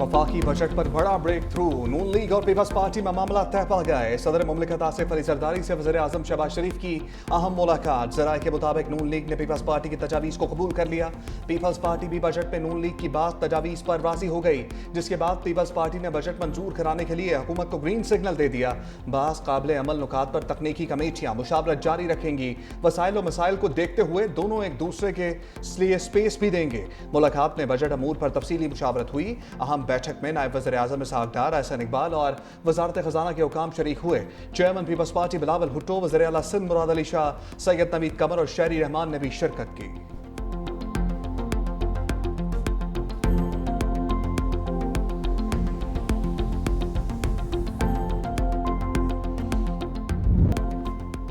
वफाकी बजट पर बड़ा ब्रेक थ्रू। नून लीग और पीपल्स पार्टी में मामला तय पा गया। सदर मुमलिकत आसिफ अली जरदारी से वज़ीर आज़म शहबाज शरीफ की अहम मुलाकात। जराये के मुताबिक नून लीग ने पीपल्स पार्टी की तजावीज़ को कबूल कर लिया। पीपल्स पार्टी भी बजट में नून लीग की बात तजावीज़ पर राजी हो गई, जिसके बाद पीपल्स पार्टी ने बजट मंजूर कराने के लिए हुकूमत को ग्रीन सिग्नल दे दिया। बास काबिल अमल नुकात पर तकनीकी कमेटियां मुशावरत जारी रखेंगी। वसाइल और मसाइल को देखते हुए दोनों एक दूसरे के लिए स्पेस भी देंगे। मुलाकात में बजट अमूर पर तफसीली मुशावरत हुई। अहम बैठक में नायब वज़ीर आज़म इसहाक़ डार, एहसन इकबाल और वज़ारत ख़ज़ाना के हुकाम शरीक हुए। Chairman people's party Bilawal Bhutto, वज़ीर आला सिंध मुराद अली शाह, सैयद नवीद कमर और शहरी रहमान ने भी शिरकत की।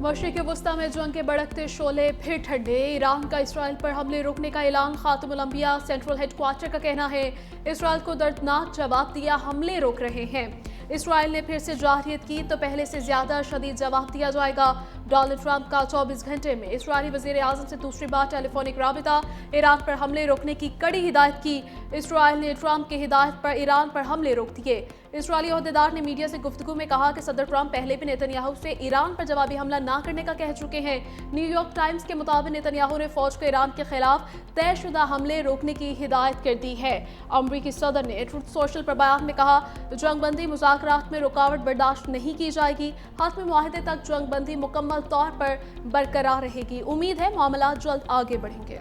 मशरिक़ वस्ता में जंग के भड़कते शोले फिर ठंडे। ईरान का इसराइल पर हमले रोकने का ऐलान। खातमुल अंबिया सेंट्रल हेडक्वार्टर का कहना है इसराइल को दर्दनाक जवाब दिया, हमले रोक रहे हैं। इसराइल ने फिर से जाहिरियत की तो पहले से ज्यादा शदीद जवाब दिया जाएगा। डोनाल्ड ट्रंप का 24 घंटे में इसराइली वज़ीर आज़म से दूसरी बार टेलीफोनिक राबिता। ईरान पर हमले रोकने की कड़ी हिदायत की। इसराइल ने ट्रंप की हिदायत पर ईरान पर हमले रोक दिए। इसराइली ओहदेदार ने मीडिया से गुफ्तगू में कहा कि सदर ट्रंप पहले भी नेतन्याहू से ईरान पर जवाबी हमला न करने का कह चुके हैं। न्यूयॉर्क टाइम्स के मुताबिक नेतन्याहू ने फौज को ईरान के खिलाफ तयशुदा हमले रोकने की हिदायत कर दी है। अमरीकी सदर ने ट्रुथ सोशल पर बयान में कहा जंगबंदी मुज़ाकरात में रुकावट बर्दाश्त नहीं की जाएगी। हतमी मुआहदे तक जंगबंदी मुकम्मल तौर पर बरकरार रहेगी। उम्मीद है मामला जल्द आगे बढ़ेंगे।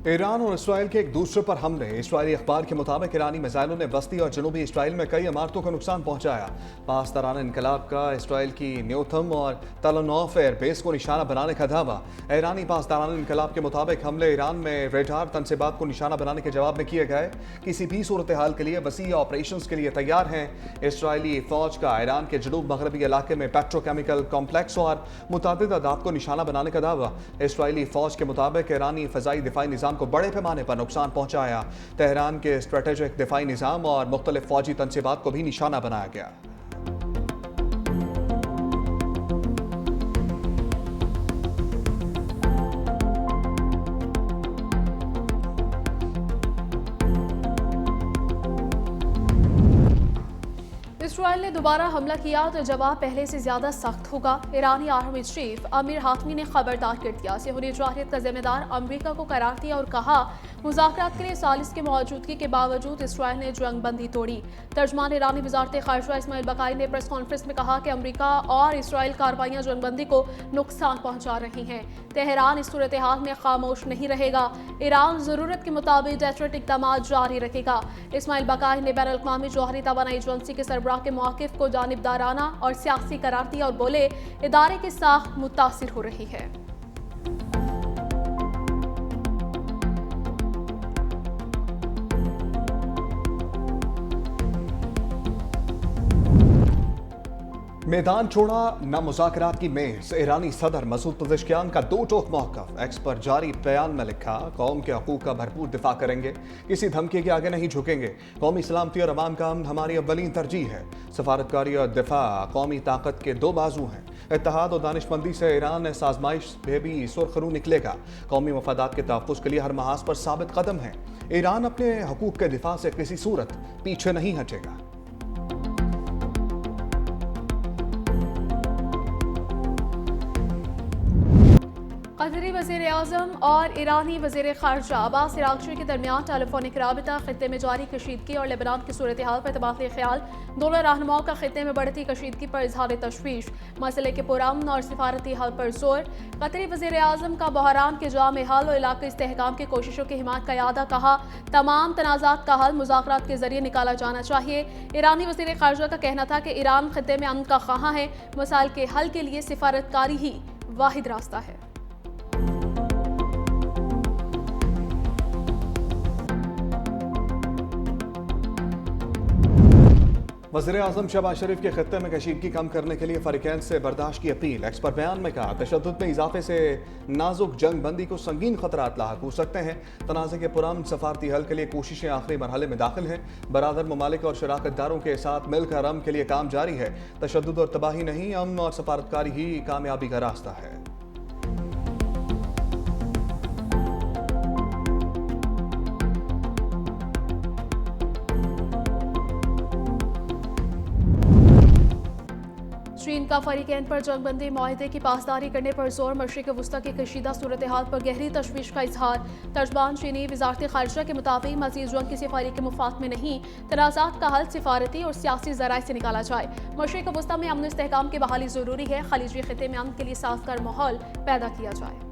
ईरान और इसराइल के एक दूसरे पर हमले। इसराइली अखबार के मुताबिक ईरानी मिसाइलों ने वस्ती और जनूबी इसराइल में कई इमारतों को नुकसान पहुंचाया। पासदारान इनकलाब का इसराइल की न्यूथम और तलनौफ एयरबेस को निशाना बनाने का दावा। ईरानी पासदारान इनकलाब के मुताबिक हमले ईरान में रेडार तनसीबात को निशाना बनाने के जवाब में किए गए। किसी भी सूरत हाल के लिए वसी ऑपरेशन के लिए तैयार हैं। इसराइली फौज का ईरान के जनूब मगरबी इलाके में पेट्रोकेमिकल कॉम्प्लेक्स और मुतादिद अदात को निशाना बनाने का दावा। इसराइली फौज के मुताबिक ईरानी फ़ज़ाई दिफाई निज़ाम को बड़े पैमाने पर नुकसान पहुंचाया। तेहरान के स्ट्रेटेजिक दिफाई निज़ाम और मुख्तलिफ फौजी तनसीबात को भी निशाना बनाया गया। इसराइल ने दोबारा हमला किया तो जवाब पहले से ज्यादा सख्त होगा। ईरानी आर्मी चीफ अमीर हातमी ने खबरदार कर दिया। सिहोनी जाहिरियत का जिम्मेदार अमेरिका को करार दिया और कहा मुज़ाकरात के लिए सालिस की मौजूदगी के बावजूद इसराइल ने जंगबंदी तोड़ी। तर्जमान ईरानी वज़ारत ख़ारिजा इस्माइल बकाई ने प्रेस कॉन्फ्रेंस में कहा कि अमेरिका और इसराइल कार्रवाइयाँ जंगबंदी को नुकसान पहुँचा रही हैं। तेहरान इस सूरत हाल में खामोश नहीं रहेगा। ईरान ज़रूरत के मुताबिक डेटरेंट इक़दाम जारी रखेगा। इस्माइल बकाई ने बैनुल अक़वामी जौहरी तवानाई एजेंसी के सरबराह के मौक़िफ़ को जानिबदाराना और सियासी करार दिया और बोले इदारे की साख मुतासिर हो रही है। मैदान छोड़ा न मुज़ाकरात की मेज़। ईरानी सदर मसूद पज़ेश्कियान का दो टोक मौक़िफ़। एक्स पर जारी बयान में लिखा कौम के हकूक़ का भरपूर दिफा करेंगे, किसी धमकी के आगे नहीं झुकेंगे। कौमी सलामती और अवाम का अमन हमारी अव्वलीन तरजीह है। सफारतकारी और दिफा कौमी ताकत के दो बाजू हैं। इत्तेहाद और दानिशमंदी से ईरान इस आजमाइश में भी सुरखरू निकलेगा। कौमी मफादात के तहफ़्फ़ुज़ के लिए हर महाज पर साबित कदम है। ईरान अपने हकूक़ के दिफा से किसी सूरत पीछे नहीं हटेगा। कतरी वज़ीर आज़म और ईरानी वज़ीर ख़ारिजा अब्बास अराग़ची के दरमियान टेलीफोनिक राबिता, ख़ित्ते में जारी कशीदगी और लेबनान की सूरत हाल पर तबादला ख्याल। दोनों रहनुमाओं का ख़ित्ते में बढ़ती कशीदगी पर इज़हार तशवीश, मसले के पुरअमन और सिफारती हल पर जोर। कतरी वज़ीर आज़म का बहरान के जाम हल और इलाक़ाई इस्तेहकाम की कोशिशों की हिमायत का यादा। कहा तमाम तनाज़ात का हल मुज़ाकरात के ज़रिए निकाला जाना चाहिए। ईरानी वज़ीर ख़ारिजा का कहना था कि ईरान ख़ित्ते में अमन का ख़्वाह है, मसाइल के हल के लिए सिफारतकारी ही वाहिद रास्ता है। वज़ीर आज़म शहबाज शरीफ के खत्ते में कशीदगी कम करने के लिए फ़रीक़ैन से बर्दाश्त की अपील। एक्सपर्ट बयान में कहा, तशद्दुद में इजाफे से नाजुक जंग बंदी को संगीन खतरात लाहक हो सकते हैं। तनाज़े के पुरान सफारती हल के लिए कोशिशें आखिरी मरहले में दाखिल हैं। बरादर ममालिक और शराकतदारों के साथ मिलकर अमन के लिए काम जारी है। तशद्दुद और तबाही नहीं, अमन और सफारतकारी ही कामयाबी का रास्ता है। चीन का फ़रीक़ैन पर जंगबंदी माहिदे की पासदारी करने पर जोर। मशरिक़ वुस्ता की कशीदा सूरत हाल पर गहरी तशवीश का इजहार। तर्जमान चीनी वज़ारत ख़ारिजा के मुताबिक मज़ीद जंग किसी फ़रीक़ के मुफाद में नहीं, तनाज़ात का हल सिफारती और सियासी ज़राए से निकाला जाए। मशरिक़ वुस्ता में अमन इस्तेहकाम की बहाली ज़रूरी है। ख़लीजी ख़ित्ते में अमन के लिए साज़गार माहौल पैदा किया जाए।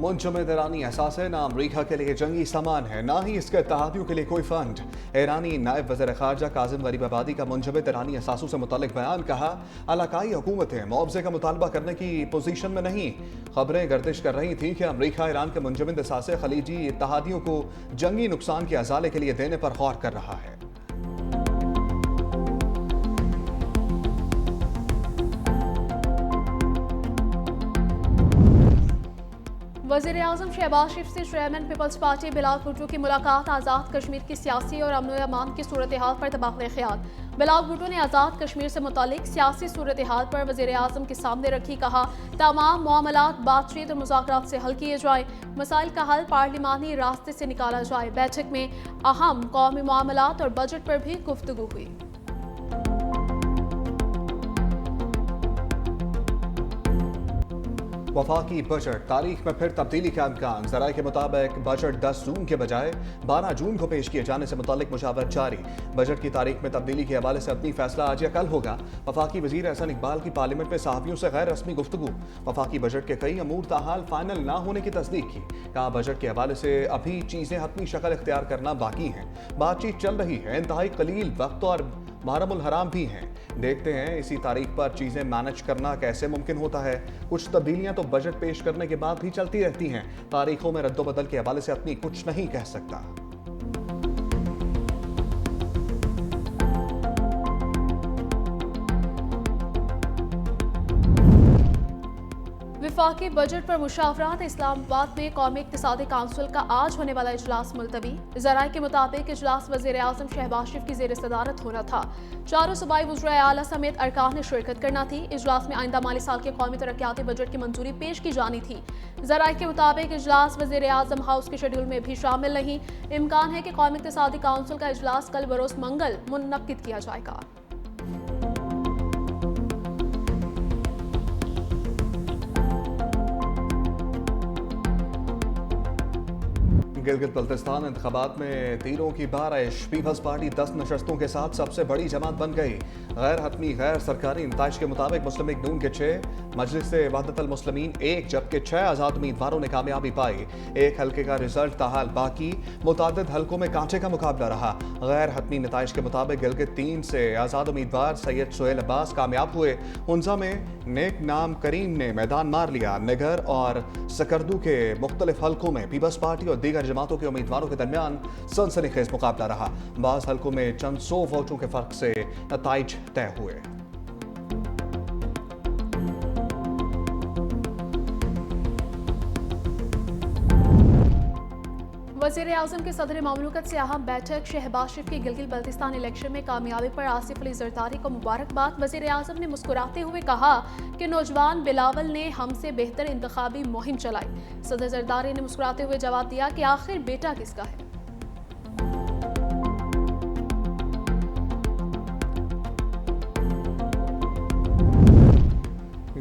मुंजमद ईरानी एहसास है, ना अमरीका के लिए जंगी सामान है, ना ही इसके इत्तेहादियों के लिए कोई फंड। ईरानी नायब वज़ीर ख़ारिजा काज़िम गरीबाबादी का मुंजमद ईरानी एहसासों से मुताल्लिक़ बयान। कहा, इलाकाई हुकूमतें मुआवजे का मुतालबा करने की पोजीशन में नहीं। खबरें गर्दिश कर रही थी कि अमरीका ईरान के मुंजमद एहसास खलीजी इत्तेहादियों को जंगी नुकसान के अजाले के लिए देने पर गौर कर रहा है। वज़ीर आज़म शहबाज शरीफ से chairman people's party Bilawal Bhutto की मुलाकात। आज़ाद कश्मीर की सियासी और अमन अमान की सूरत हाल पर तबादला ख्याल। बिलावल भुट्टो ने आज़ाद कश्मीर से मुतालिक सियासी सूरत हाल पर वज़ीर आज़म के सामने रखी। कहा, तमाम मामलात बातचीत और मुज़ाकरात से हल किए जाए, मसाइल का हल पार्लिमानी रास्ते से निकाला जाए। बैठक में अहम कौमी मामलात और बजट पर भी गुफ्तगू हुई। वफाकी बजट तारीख में फिर तब्दीली का इम्कान। ज़राए के मुताबिक बजट 10 जून के बजाय 12 जून को पेश किए जाने से मुतालिक मुशावरत जारी। बजट की तारीख में तब्दीली के हवाले से अपनी फैसला आज या कल होगा। वफाकी वजीर एहसन इकबाल की पार्लियामेंट में सहाफ़ियों से गैर रस्मी गुफ्तगू। वफाकी बजट के कई अमूर ताहाल फाइनल ना होने की तस्दीक की। कहा, बजट के हवाले से अभी चीज़ें हतमी शक्ल इख्तियार करना बाकी हैं। बातचीत चल रही है, इंतहाई कलील वक्त और मुहर्रमुल हराम भी हैं। देखते हैं इसी तारीख पर चीज़ें मैनेज करना कैसे मुमकिन होता है। कुछ तब्दीलियां तो बजट पेश करने के बाद भी चलती रहती हैं। तारीखों में रद्दोबदल के हवाले से अपनी कुछ नहीं कह सकता। वफाकी बजट पर मुशावरात। इस्लामाबाद में कौमी इक्तिसादी काउंसिल का आज होने वाला इजलास मुलतवी। ज़राए के मुताबिक इजलास वज़ीर आज़म शहबाज शरीफ की ज़ेर सदारत होना था। चारों सूबाई वज़राए आला समेत अरकान ने शिरकत करना थी। इजलास में आइंदा माली साल के कौमी तरक्याती बजट की मंजूरी पेश की जानी थी। ज़राए के मुताबिक इजलास वज़ीर आज़म हाउस के शेड्यूल में भी शामिल नहीं। इम्कान है कि कौमी इक्तिसादी काउंसिल का इजलास कल बरोज़ मंगल मुनक्किद किया जाएगा। गिलगित बल्तिस्तान इंतखाबात में तीरों की बारिश। पीपल्स पार्टी 10 नशस्तों के साथ सबसे बड़ी जमात बन गई। गैर हतमी गैर सरकारी नताइज के मुताबिक मुस्लिम लीग नून के 6, मजलिस वहदतुल मुस्लिमीन 1 जबकि 6 आज़ाद उम्मीदवारों ने कामयाबी पाई। एक हल्के का रिजल्ट ताहाल बाकी। मुतादिद हल्कों में कांटे का मुकाबला रहा। गैर हतमी नताइज के मुताबिक गिलगित 3 से आज़ाद उम्मीदवार सैयद सोहेल अब्बास कामयाब हुए। हुंजा में नेक नाम करीम ने मैदान मार लिया। निगर और सकरदू के मुख्तलिफ हल्कों में पीपल्स पार्टी और दीगर जमातों के उम्मीदवारों के दरमियान सनसनीखेज मुकाबला रहा। बाज़ हल्कों में चंद 100 वोटों के फर्क से नताइज तय हुए। वज़ीर आज़म के सदर ममलूकत से अहम बैठक। शहबाज शरीफ की गिलगित बल्तिस्तान इलेक्शन में कामयाबी पर आसिफ अली जरदारी को मुबारकबाद। वज़ीर आज़म ने मुस्कुराते हुए कहा कि नौजवान बिलावल ने हमसे बेहतर इंतखाबी मुहिम चलाई। सदर जरदारी ने मुस्कुराते हुए जवाब दिया कि आखिर बेटा किसका है।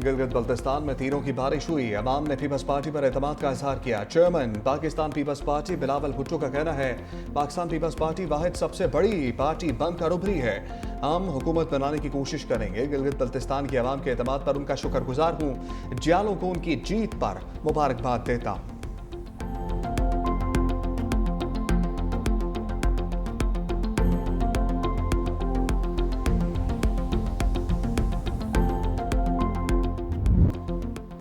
गिलगित बल्तिस्तान में तीरों की बारिश हुई। अवाम ने पीपल्स पार्टी पर एतमाद का इजहार किया। Chairman Pakistan people's party Bilawal Bhutto का कहना है, पाकिस्तान पीपल्स पार्टी वाहिद सबसे बड़ी पार्टी बनकर उभरी है। हम हुकूमत बनाने की कोशिश करेंगे। गिलगित बल्तिस्तान की अवाम के एतमाद पर उनका शुक्रगुजार हूँ। जियालों को उनकी जीत पर मुबारकबाद देता हूँ।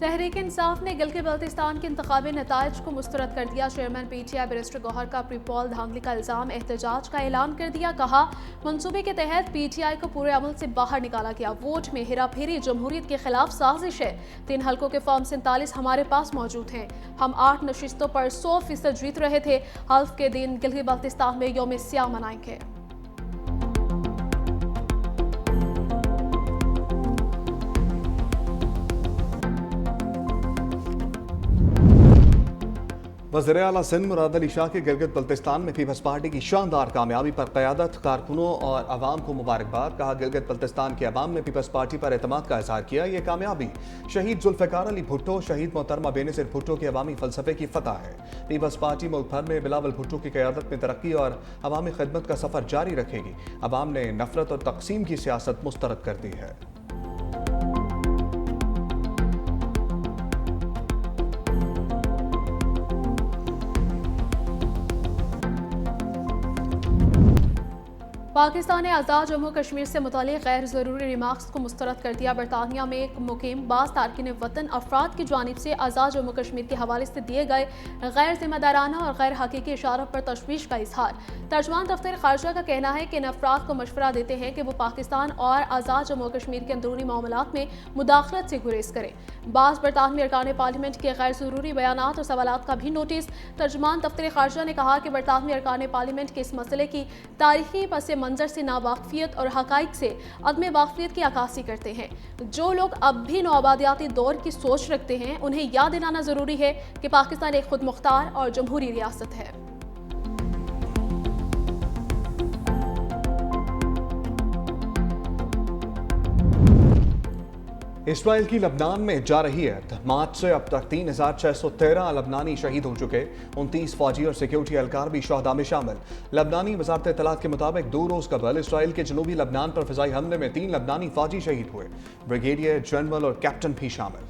तहरीक इंसाफ ने गिलगित बल्तिस्तान के इंतखाबी नताइज को मुस्तरद कर दिया। चेयरमैन PTI बैरिस्टर गौहर का प्रीपोल धांधली का इल्जाम एहतजाज का ऐलान कर दिया। कहा, मंसूबे के तहत PTI को पूरे अमल से बाहर निकाला गया। वोट में हेरा फेरी जमहूरियत के खिलाफ साजिश है। 3 हल्कों के फॉर्म 47 हमारे पास मौजूद हैं। हम 8 नशिस्तों पर 100% जीत रहे थे। हल्फ के दिन गिलगित बल्तिस्तान में यौम स्याह मनाएंगे। वज़ीर आला सिंध मुराद अली शाह की गिलगित बल्तिस्तान में पीपल्स पार्टी की शानदार कामयाबी पर क़यादत, कारकुनों और आवाम को मुबारकबाद। कहा, गिलगित बल्तिस्तान के अवाम ने पीपल्स पार्टी पर एतमाद का इजहार किया। ये कामयाबी शहीद जुल्फ़िकार अली भुट्टो, शहीद मोहतरमा बेनज़ीर भुट्टो के अवामी फ़लसफ़े की फ़तह है। पीपल्स पार्टी मुल्क भर में बिलावल भुट्टो की क़यादत में तरक्की और अवामी खिदमत का सफ़र जारी रखेगी। अवाम ने नफरत और तकसीम की सियासत मुस्तरद कर दी है। पाकिस्तान ने आज़ाद जम्मू कश्मीर से मुतालिक गैर ज़रूरी रिमार्क्स को मुस्तरद कर दिया। बरतानिया में मुकीम बाज़ तारकिन वतन अफराद की जानिब से आज़ाद जम्मू कश्मीर के हवाले से दिए गए गैर जिम्मेदाराना और गैर हकीकी इशारों पर तशवीश का इजहार। तर्जुमान दफ्तर खारजा का कहना है कि इन अफराद को मशवरा देते हैं कि वो पाकिस्तान और आज़ाद जम्मू कश्मीर के अंदरूनी मामलात में मुदाखलत से गुरेज करें। बाज़ बरतानवी अरकान पार्लियामेंट के गैर ज़रूरी बयानात और सवालात का भी नोटिस। तर्जुमान दफ्तर खारजा ने कहा कि बरतानवी अरकान पार्लियामेंट के इस मसले की तारीखी पस मंजर से नावाकफियत और हकाइक से अदम वाकफियत की अक्कासी करते हैं। जो लोग अब भी नौआबादियाती दौर की सोच रखते हैं, उन्हें याद दिलाना जरूरी है कि पाकिस्तान एक खुद मुख्तार और जमहूरी रियासत है। इसराइल की लबनान में जारहियत। मार्च से अब तक 3613 लबनानी शहीद हो चुके। 29 फौजी और सिक्योरिटी एहलकार भी शहदा में शामिल। लबनानी वजारत इत्तलात के मुताबिक 2 रोज कबल इसराइल के जनूबी लबनान पर फिजाई हमले में 3 लबनानी फौजी शहीद हुए। ब्रिगेडियर जनरल और कैप्टन भी शामिल।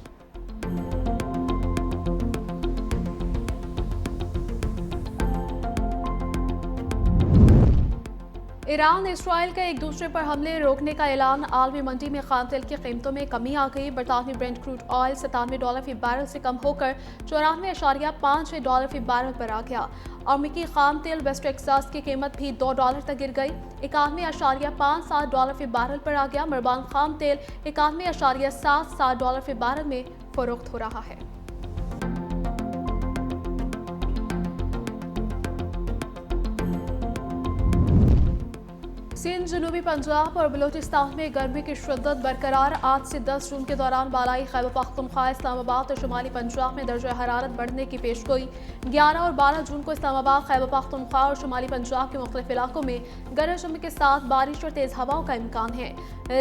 ईरान इसराइल का एक दूसरे पर हमले रोकने का ऐलान। आलमी मंडी में खाम तेल की कीमतों में कमी आ गई। बरतानवी ब्रेंट क्रूड ऑयल $97 फी बैरल से कम होकर $94.56 फी बैरल पर आ गया। अमरीकी खाम तेल वेस्ट टेक्सास की कीमत भी $2 तक गिर गई। $91.57 फी बैरल पर आ गया। मरबान खाम तेल $91.77 फी बैरल में फरोख्त हो रहा है। सिंध, जनूबी पंजाब और बलूचिस्तान में गर्मी की शिद्दत बरकरार। आज से 10 जून के दौरान बालाई खैबर पख्तूनख्वा, इस्लामाबाद और शुमाली पंजाब में दर्जा हरारत बढ़ने की पेशगोई। 11 और 12 जून को इस्लामाबाद, खैबर पख्तूनख्वा और शुमाली पंजाब के मुख्तलिफ इलाकों में गरज चमक के साथ बारिश और तेज हवाओं का इम्कान है।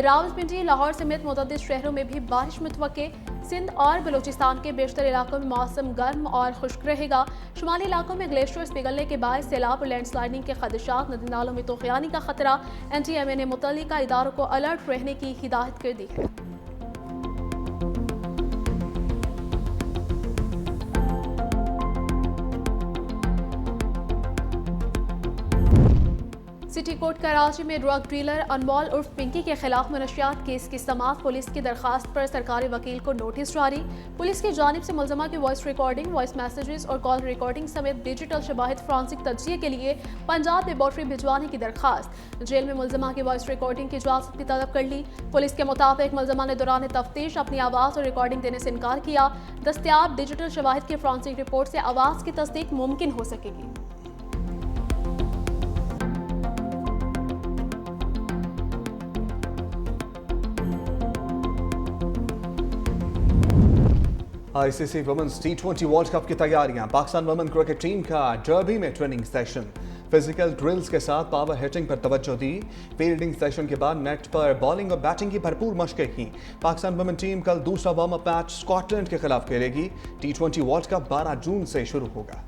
रावलपिंडी, लाहौर समेत मुतअद्दिद शहरों में भी बारिश मुतवक्के। सिंध और बलूचिस्तान के बेशतर इलाकों में मौसम गर्म और खुश्क रहेगा। शुमाली इलाकों में ग्लेशियर्स पिघलने के बाद सैलाब और लैंडस्लाइडिंग के खदशात, नदी नालों में तूफ़ानी का खतरा। NTMA ने मुतल्लिका इदारों को अलर्ट रहने की हिदायत कर दी है। सिटी कोर्ट कराची में ड्रग डीलर अनमोल उर्फ पिंकी के खिलाफ मनशियात केस की समाअत। पुलिस की दरखास्त पर सरकारी वकील को नोटिस जारी। पुलिस की जानिब से मुलजमा की वॉइस रिकॉर्डिंग, वॉइस मैसेजेस और कॉल रिकॉर्डिंग समेत डिजिटल शवाहिद फॉरेंसिक तज्जिये के लिए पंजाब लेबॉर्ट्री भिजवाने की दरखास्त। जेल में मुलजमा की वॉइस रिकॉर्डिंग की इजाजत भी तलब कर ली। पुलिस के मुताबिक मुलजमा ने दौरान तफ्तीश अपनी आवाज़ और रिकॉर्डिंग देने से इनकार किया। दस्तियाब डिजिटल शवाहिद की फॉरेंसिक रिपोर्ट से आवाज़ की तस्दीक मुमकिन हो सकेगी। ICC women's T20 world cup की तैयारियां। पाकिस्तान वुमेन क्रिकेट टीम का डर्बी में ट्रेनिंग सेशन। फिजिकल ड्रिल्स के साथ पावर हिटिंग पर तवज्जो दी। फील्डिंग सेशन के बाद नेट पर बॉलिंग और बैटिंग की भरपूर मशकें की। पाकिस्तान वुमेन टीम कल दूसरा वार्म अप मैच स्कॉटलैंड के खिलाफ खेलेगी। T20 वर्ल्ड कप 12 जून से शुरू होगा।